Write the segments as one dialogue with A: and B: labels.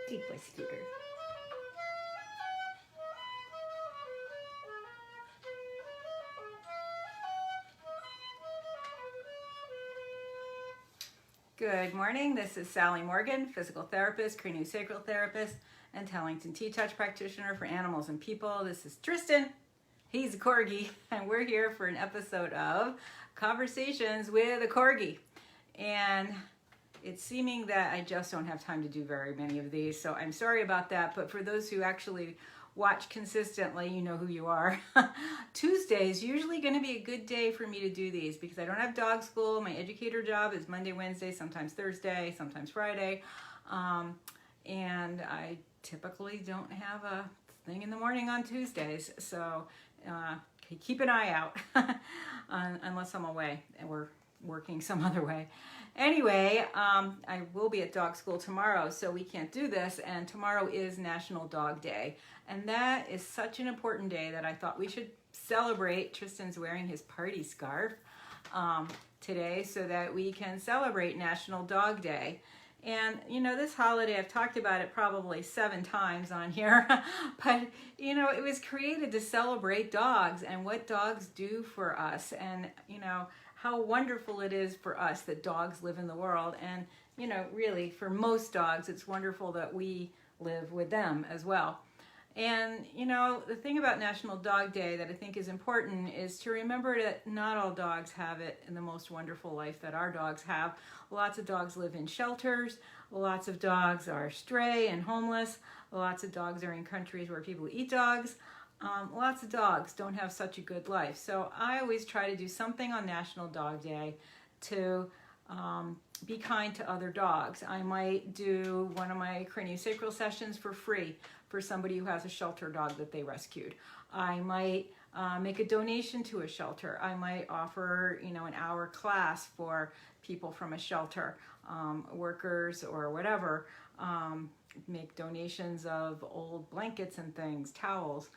A: Good boy, Scooter. Good morning. This is Sally Morgan, physical therapist, craniosacral therapist, and Tellington T-Touch practitioner for animals and people. This is Tristan. He's a Corgi, and we're here for an episode of Conversations with a Corgi. And it's seeming that I just don't have time to do very many of these, so I'm sorry about that. But for those who actually watch consistently, you know who you are. Tuesday is usually going to be a good day for me to do these because I don't have dog school. My educator job is Monday, Wednesday, sometimes Thursday, sometimes Friday. And I typically don't have a thing in the morning on Tuesdays. So keep an eye out unless I'm away and we're working some other way. Anyway, I will be at dog school tomorrow, so we can't do this. And tomorrow is National Dog Day. And that is such an important day that I thought we should celebrate. Tristan's wearing his party scarf today so that we can celebrate National Dog Day. And, you know, this holiday, I've talked about it probably 7 times on here, but, you know, it was created to celebrate dogs and what dogs do for us and, you know, how wonderful it is for us that dogs live in the world. And, you know, really, for most dogs, it's wonderful that we live with them as well. And, you know, the thing about National Dog Day that I think is important is to remember that not all dogs have it in the most wonderful life that our dogs have. Lots of dogs live in shelters. Lots of dogs are stray and homeless. Lots of dogs are in countries where people eat dogs. Lots of dogs don't have such a good life. So I always try to do something on National Dog Day to be kind to other dogs. I might do one of my craniosacral sessions for free for somebody who has a shelter dog that they rescued. I might make a donation to a shelter. I might offer, you know, an hour class for people from a shelter, workers or whatever. Make donations of old blankets and things, towels.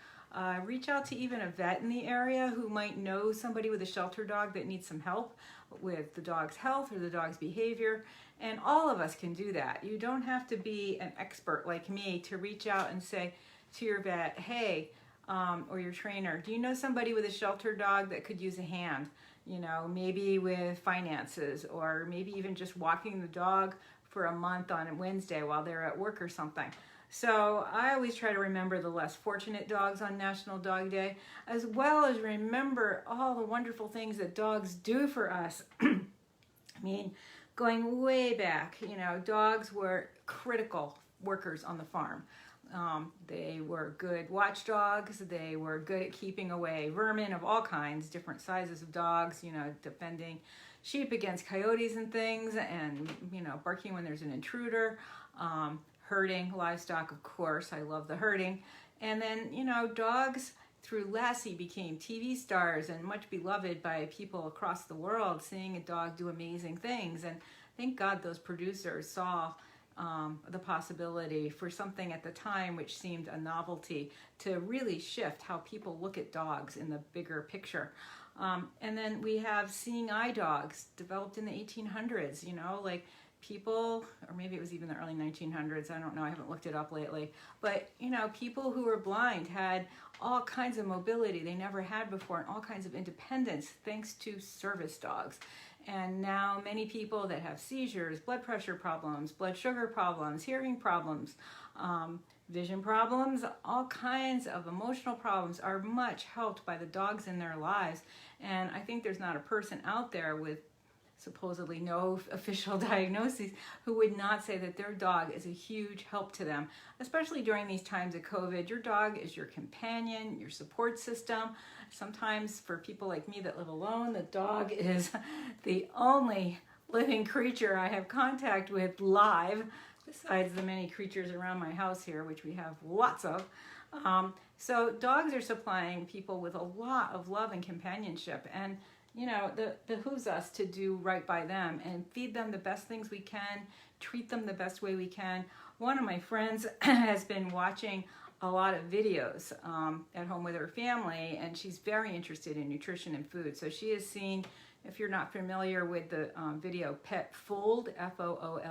A: Reach out to even a vet in the area who might know somebody with a shelter dog that needs some help with the dog's health or the dog's behavior. And all of us can do that. You don't have to be an expert like me to reach out and say to your vet, hey, or your trainer, do you know somebody with a shelter dog that could use a hand? You know, maybe with finances or maybe even just walking the dog for a month on a Wednesday while they're at work or something. So I always try to remember the less fortunate dogs on National Dog Day, as well as remember all the wonderful things that dogs do for us. I mean, going way back, you know, dogs were critical workers on the farm. They were good watchdogs. They were good at keeping away vermin of all kinds, different sizes of dogs, you know, defending sheep against coyotes and things, and, you know, barking when there's an intruder. Herding livestock, of course. I love the herding. And then, you know, dogs through Lassie became TV stars and much beloved by people across the world, seeing a dog do amazing things. And thank God those producers saw the possibility for something at the time which seemed a novelty to really shift how people look at dogs in the bigger picture. And then we have seeing eye dogs developed in the 1800s, you know, like people, or maybe it was even the early 1900s, I don't know, I haven't looked it up lately, but, you know, people who were blind had all kinds of mobility they never had before and all kinds of independence thanks to service dogs. And now many people that have seizures, blood pressure problems, blood sugar problems, hearing problems, vision problems, all kinds of emotional problems are much helped by the dogs in their lives. And I think there's not a person out there with supposedly no official diagnoses who would not say that their dog is a huge help to them, especially during these times of COVID. Your dog is your companion, your support system. Sometimes for people like me that live alone, the dog is the only living creature I have contact with live, besides the many creatures around my house here, which we have lots of. So dogs are supplying people with a lot of love and companionship, and you know, it behooves us to do right by them and feed them the best things we can, treat them the best way we can. One of my friends has been watching a lot of videos at home with her family, and she's very interested in nutrition and food. So she has seen, if you're not familiar with the video Pet Fooled, Fooled,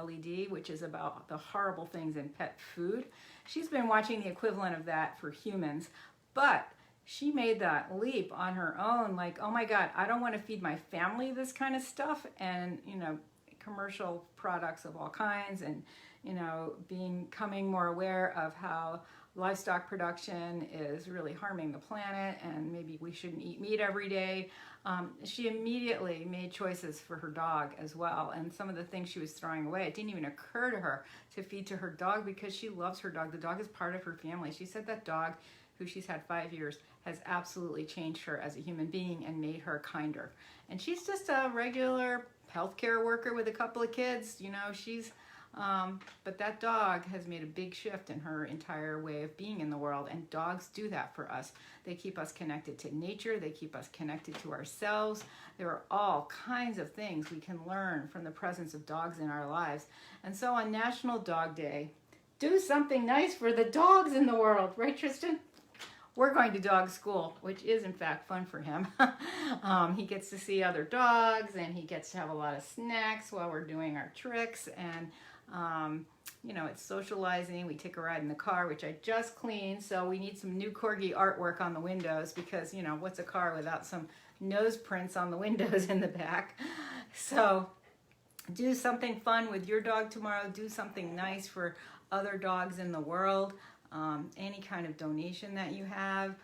A: which is about the horrible things in pet food. She's been watching the equivalent of that for humans, but she made that leap on her own, like, oh my God, I don't want to feed my family this kind of stuff, and, you know, commercial products of all kinds, and, you know, becoming more aware of how livestock production is really harming the planet, and maybe we shouldn't eat meat every day. She immediately made choices for her dog as well, and some of the things she was throwing away, it didn't even occur to her to feed to her dog because she loves her dog. The dog is part of her family. She said that dog, who she's had 5 years, has absolutely changed her as a human being and made her kinder. And she's just a regular healthcare worker with a couple of kids. You know, she's, but that dog has made a big shift in her entire way of being in the world. And dogs do that for us. They keep us connected to nature. They keep us connected to ourselves. There are all kinds of things we can learn from the presence of dogs in our lives. And so on National Dog Day, do something nice for the dogs in the world. Right, Tristan? We're going to dog school, which is in fact fun for him. He gets to see other dogs, and he gets to have a lot of snacks while we're doing our tricks, and you know, it's socializing. We take a ride in the car, which I just cleaned, so we need some new Corgi artwork on the windows because, you know, what's a car without some nose prints on the windows in the back? So do something fun with your dog tomorrow. Do something nice for other dogs in the world. Any kind of donation that you have,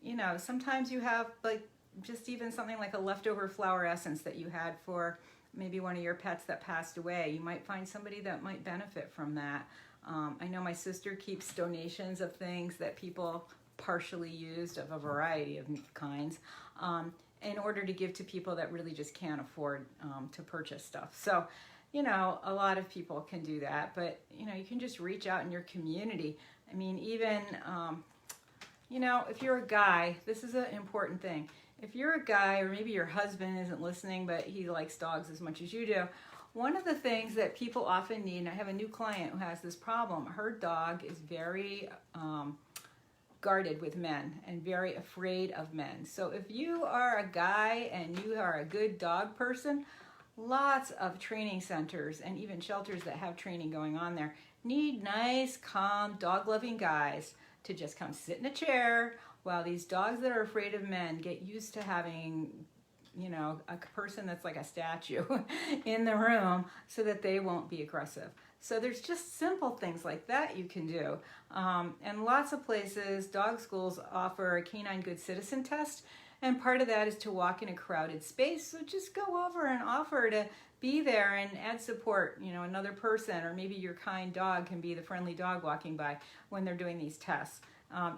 A: you know, sometimes you have like just even something like a leftover flower essence that you had for maybe one of your pets that passed away. You might find somebody that might benefit from that. I know my sister keeps donations of things that people partially used of a variety of kinds in order to give to people that really just can't afford to purchase stuff. So, you know, a lot of people can do that, but, you know, you can just reach out in your community. I mean, even, you know, if you're a guy, this is an important thing. If you're a guy, or maybe your husband isn't listening, but he likes dogs as much as you do, one of the things that people often need, and I have a new client who has this problem, her dog is very guarded with men and very afraid of men. So if you are a guy and you are a good dog person, lots of training centers and even shelters that have training going on there need nice, calm, dog-loving guys to just come sit in a chair while these dogs that are afraid of men get used to having, you know, a person that's like a statue in the room so that they won't be aggressive. So there's just simple things like that you can do. And lots of places, dog schools offer a canine good citizen test. And part of that is to walk in a crowded space. So just go over and offer to be there and add support, you know, another person, or maybe your kind dog can be the friendly dog walking by when they're doing these tests.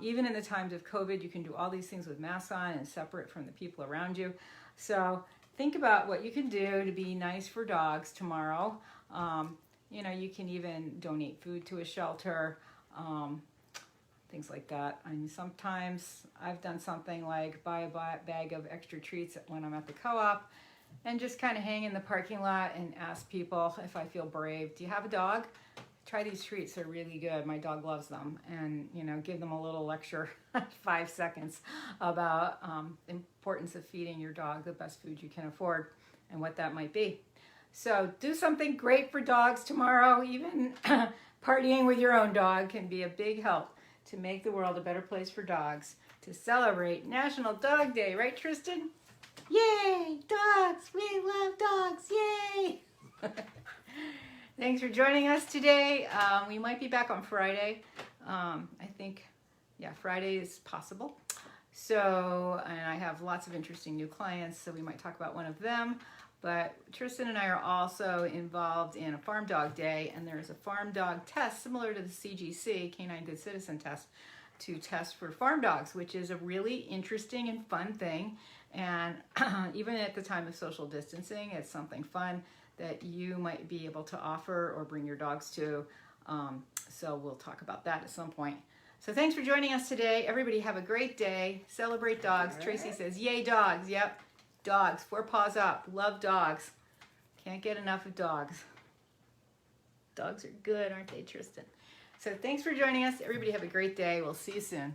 A: Even in the times of COVID, you can do all these things with masks on and separate from the people around you. So think about what you can do to be nice for dogs tomorrow. You know, you can even donate food to a shelter. Things like that. I mean, sometimes I've done something like buy a bag of extra treats when I'm at the co-op and just kind of hang in the parking lot and ask people if I feel brave. Do you have a dog? Try these treats, they're really good. My dog loves them. And, you know, give them a little lecture, 5 seconds, about the importance of feeding your dog the best food you can afford and what that might be. So do something great for dogs tomorrow. Even partying with your own dog can be a big help to make the world a better place for dogs, to celebrate National Dog Day, right, Tristan? Yay, dogs, we love dogs, yay! Thanks for joining us today. We might be back on Friday. I think, yeah, Friday is possible. So, and I have lots of interesting new clients, so we might talk about one of them. But Tristan and I are also involved in a Farm Dog Day, and there's a farm dog test similar to the CGC, Canine Good Citizen Test, to test for farm dogs, which is a really interesting and fun thing. And even at the time of social distancing, it's something fun that you might be able to offer or bring your dogs to. So we'll talk about that at some point. So thanks for joining us today. Everybody have a great day. Celebrate dogs. Tracy says, yay dogs. Yep. Dogs, 4 paws up. Love dogs. Can't get enough of dogs. Dogs are good, aren't they, Tristan? So thanks for joining us. Everybody have a great day. We'll see you soon.